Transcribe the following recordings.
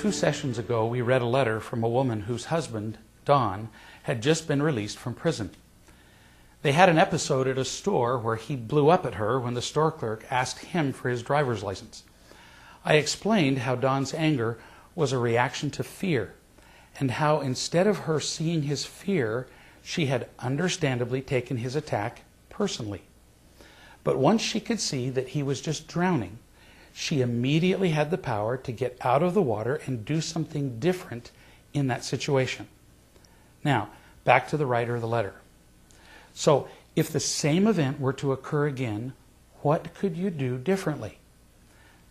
2 sessions ago, we read a letter from a woman whose husband, Don, had just been released from prison. They had an episode at a store where he blew up at her when the store clerk asked him for his driver's license. I explained how Don's anger was a reaction to fear, and how instead of her seeing his fear, she had understandably taken his attack personally. But once she could see that he was just drowning, she immediately had the power to get out of the water and do something different in that situation. Now, back to the writer of the letter. So, if the same event were to occur again, what could you do differently?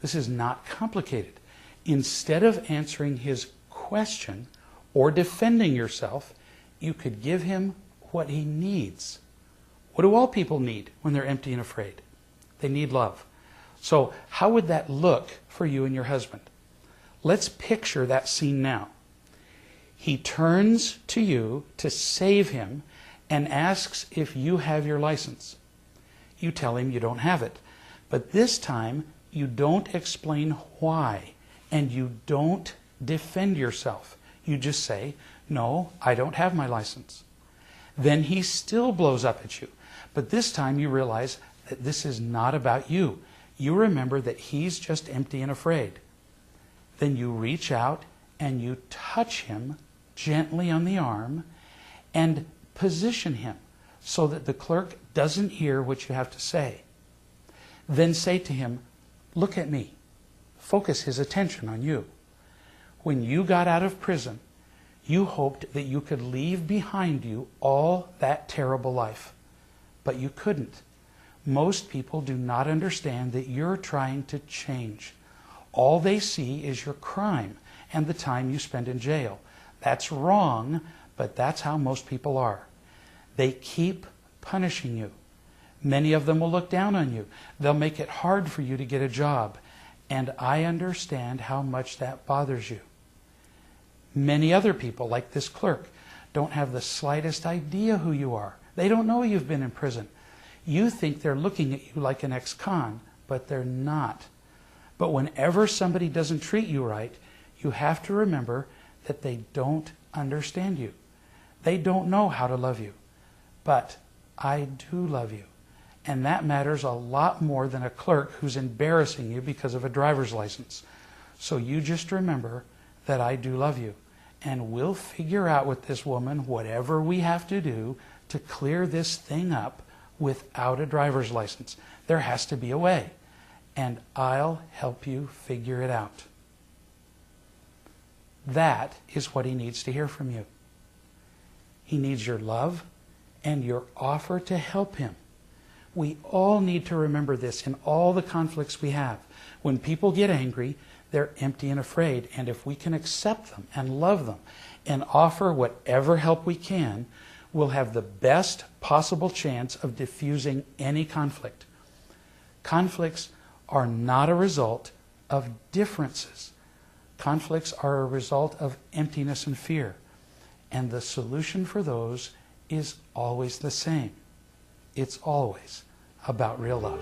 This is not complicated. Instead of answering his question or defending yourself, you could give him what he needs. What do all people need when they're empty and afraid? They need love. So how would that look for you and your husband? Let's picture that scene now. He turns to you to save him and asks if you have your license. You tell him you don't have it. But this time, you don't explain why, and you don't defend yourself. You just say, "No, I don't have my license." Then he still blows up at you. But this time you realize that this is not about you. You remember that he's just empty and afraid. Then you reach out and you touch him gently on the arm and position him so that the clerk doesn't hear what you have to say. Then say to him, "Look at me." Focus his attention on you. When you got out of prison, you hoped that you could leave behind you all that terrible life. But you couldn't. Most people do not understand that you're trying to change. All they see is your crime and the time you spend in jail. That's wrong, but that's how most people are. They keep punishing you. Many of them will look down on you. They'll make it hard for you to get a job. And I understand how much that bothers you. Many other people, like this clerk, don't have the slightest idea who you are. They don't know you've been in prison. You think they're looking at you like an ex-con, but they're not. But whenever somebody doesn't treat you right, you have to remember that they don't understand you. They don't know how to love you. But I do love you. And that matters a lot more than a clerk who's embarrassing you because of a driver's license. So you just remember that I do love you. And we'll figure out with this woman whatever we have to do to clear this thing up without a driver's license. There has to be a way. And I'll help you figure it out. That is what he needs to hear from you. He needs your love and your offer to help him. We all need to remember this in all the conflicts we have. When people get angry, they're empty and afraid. And if we can accept them and love them and offer whatever help we can, we'll have the best possible chance of diffusing any conflict. Conflicts are not a result of differences. Conflicts are a result of emptiness and fear. And the solution for those is always the same. It's always about real love.